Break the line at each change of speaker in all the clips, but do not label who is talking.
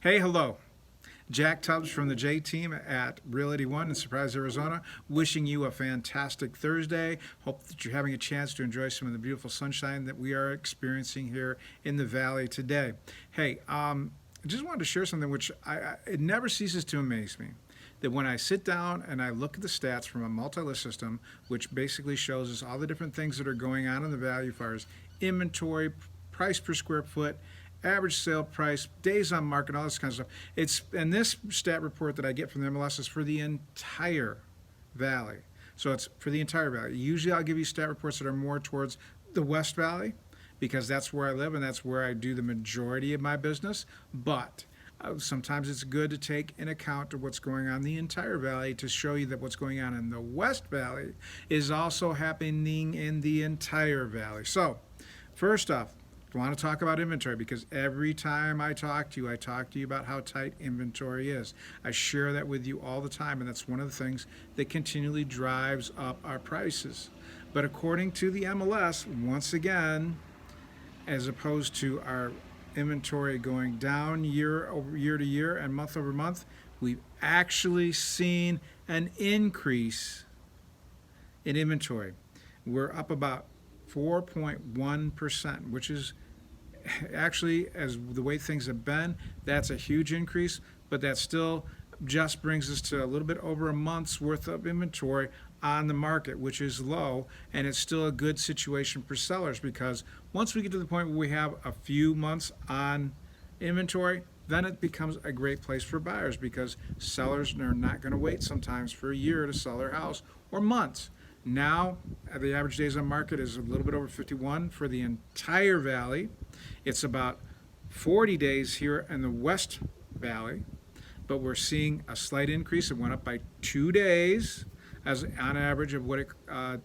Hey, hello. Jack Tubbs from the J Team at Realty One in Surprise, Arizona, wishing you a fantastic Thursday. Hope that you're having a chance to enjoy some of the beautiful sunshine that we are experiencing here in the valley today. Hey, I just wanted to share something which it never ceases to amaze me. That when I sit down and I look at the stats from a multi-list system, which basically shows us all the different things that are going on in the value as far as inventory, price per square foot, average sale price, days on market, all this kind of stuff. And this stat report that I get from the MLS is for the entire valley. So it's for the entire valley. Usually I'll give you stat reports that are more towards the West Valley because that's where I live and that's where I do the majority of my business. But sometimes it's good to take in account of what's going on in the entire valley to show you that what's going on in the West Valley is also happening in the entire valley. So first off, I want to talk about inventory because every time I talk to you about how tight inventory is. I share that with you all the time, and that's one of the things that continually drives up our prices. But according to the MLS, once again, as opposed to our inventory going down year over year to year and month over month, we've actually seen an increase in inventory. We're up about 4.1%, which is actually, as the way things have been, that's a huge increase, but that still just brings us to a little bit over a month's worth of inventory on the market, which is low, and it's still a good situation for sellers because once we get to the point where we have a few months on inventory, then it becomes a great place for buyers because sellers are not going to wait sometimes for a year to sell their house or months. Now, the average days on market is a little bit over 51 for the entire valley. It's about 40 days here in the West Valley, but we're seeing a slight increase. It went up by 2 days as on average of what it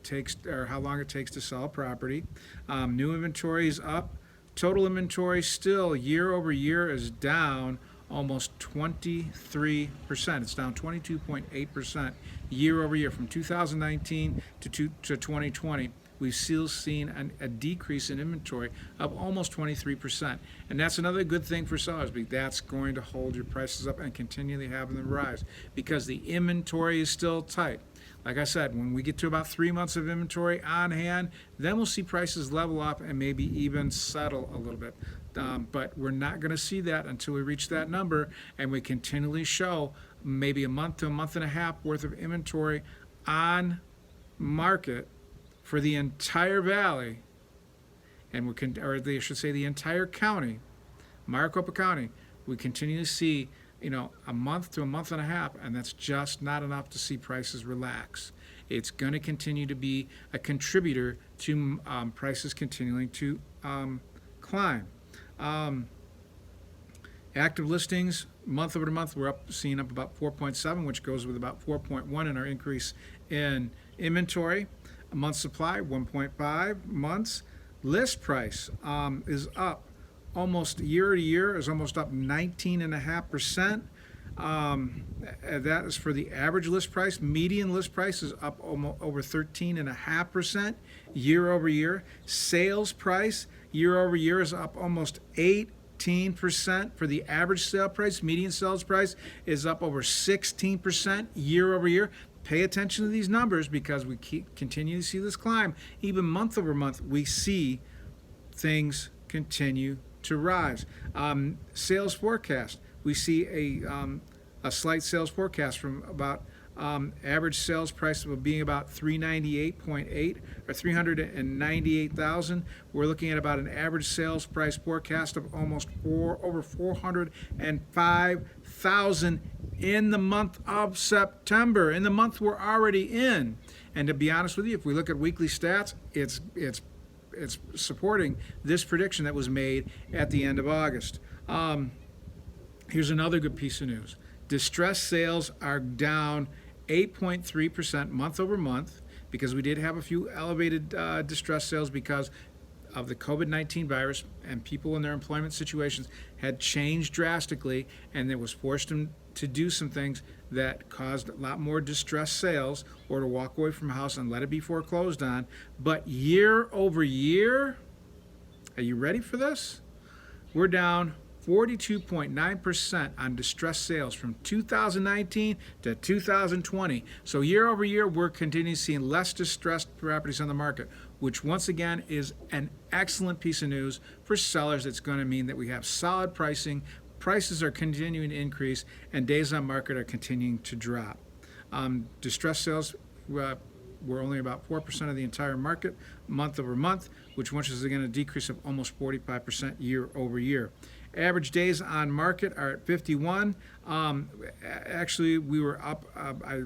takes or how long it takes to sell a property. New inventory is up. Total inventory still year over year is down almost 23%. It's down 22.8% year over year from 2019 to 2020. We've still seen a decrease in inventory of almost 23%. And that's another good thing for sellers because that's going to hold your prices up and continually having them rise because the inventory is still tight. Like I said, when we get to about 3 months of inventory on hand, then we'll see prices level off and maybe even settle a little bit. But we're not going to see that until we reach that number and we continually show maybe a month to a month and a half worth of inventory on market for the entire valley, and or I should say the entire county, Maricopa County. We continue to see, a month to a month and a half, and that's just not enough to see prices relax. It's going to continue to be a contributor to prices continuing to climb. Active listings, month over month, we're seeing up about 4.7, which goes with about 4.1 in our increase in inventory. A month supply, 1.5 months. List price is up almost year to year, is almost up 19.5%. That is for the average list price. Median list price is up almost over 13.5% year over year. Sales price year over year is up almost 18% for the average sale price. Median sales price is up over 16% year over year. Pay attention to these numbers because we continue to see this climb. Even month over month, we see things continue to rise. Sales forecast, we see a slight sales forecast from about average sales price of being about 398.8 or 398,000. We're looking at about an average sales price forecast of almost over 405,000 in the month of September, in the month we're already in. And to be honest with you, if we look at weekly stats, it's supporting this prediction that was made at the end of August. Here's another good piece of news. Distressed sales are down 8.3% month over month because we did have a few elevated distressed sales because of the COVID-19 virus and people in their employment situations had changed drastically and it was forced them to do some things that caused a lot more distressed sales or to walk away from a house and let it be foreclosed on. But year over year, are you ready for this? We're down 42.9% on distressed sales from 2019 to 2020. So year over year, we're continuing to see less distressed properties on the market, which once again is an excellent piece of news for sellers. It's going to mean that we have solid pricing, prices are continuing to increase, and days on market are continuing to drop. Distressed sales were only about 4% of the entire market month over month, which once is again a decrease of almost 45% year over year. Average days on market are at 51. Actually, we were up. I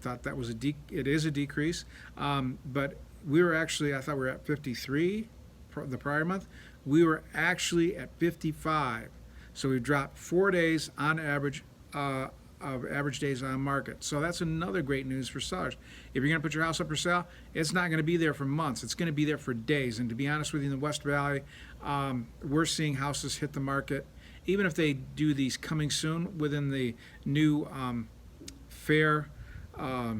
thought that was it is a decrease, but we were actually, I thought we were at 53 the prior month. We were actually at 55. So we dropped 4 days on average of average days on market. So that's another great news for sellers. If you're going to put your house up for sale, it's not going to be there for months. It's going to be there for days. And to be honest with you, in the West Valley, we're seeing houses hit the market. Even if they do these coming soon within the new fair, I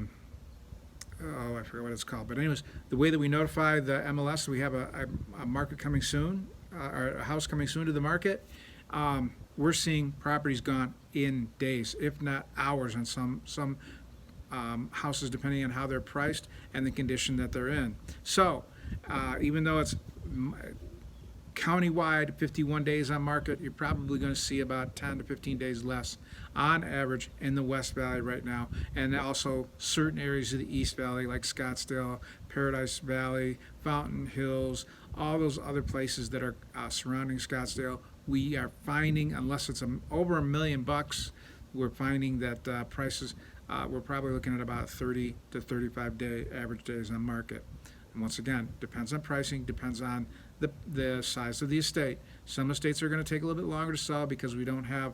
forget what it's called. But anyways, the way that we notify the MLS, we have a market coming soon, or a house coming soon to the market. We're seeing properties gone in days, if not hours, on some houses, depending on how they're priced and the condition that they're in. So, even though it's countywide 51 days on market, you're probably going to see about 10 to 15 days less on average in the West Valley right now, and also certain areas of the East Valley like Scottsdale, Paradise Valley, Fountain Hills, all those other places that are surrounding Scottsdale. We are finding, unless it's over $1 million, we're finding that prices, we're probably looking at about 30 to 35 day average days on market. And once again, depends on pricing, depends on the size of the estate. Some estates are going to take a little bit longer to sell because we don't have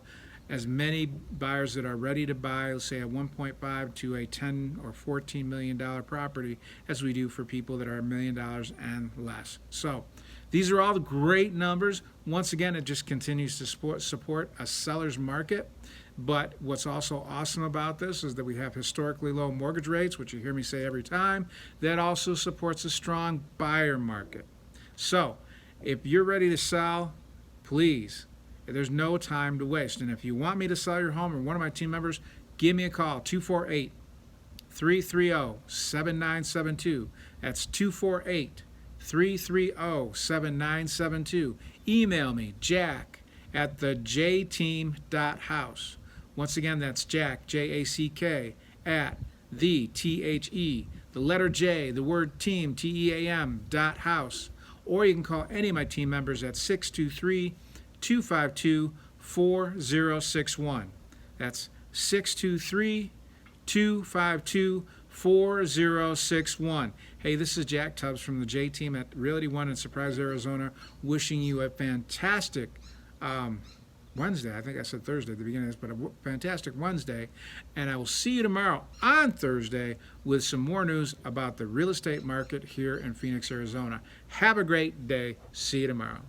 as many buyers that are ready to buy, let's say a 1.5 to a 10 or $14 million property, as we do for people that are $1 million and less. So these are all the great numbers. Once again, it just continues to support a seller's market. But what's also awesome about this is that we have historically low mortgage rates, which you hear me say every time. That also supports a strong buyer market. So if you're ready to sell, please, there's no time to waste. And if you want me to sell your home or one of my team members, give me a call, 248-330-7972. That's 248-330-7972. Email me, jack@thejteam.house. Once again, that's Jack, J-A-C-K, at the T-H-E, the letter J, the word team, T-E-A-M, .house. Or you can call any of my team members at 623-252-4061. That's 623-252-4061. Hey, this is Jack Tubbs from the J Team at Realty One in Surprise, Arizona, wishing you a fantastic Wednesday. I think I said Thursday at the beginning of this, but a fantastic Wednesday. And I will see you tomorrow on Thursday with some more news about the real estate market here in Phoenix, Arizona. Have a great day. See you tomorrow.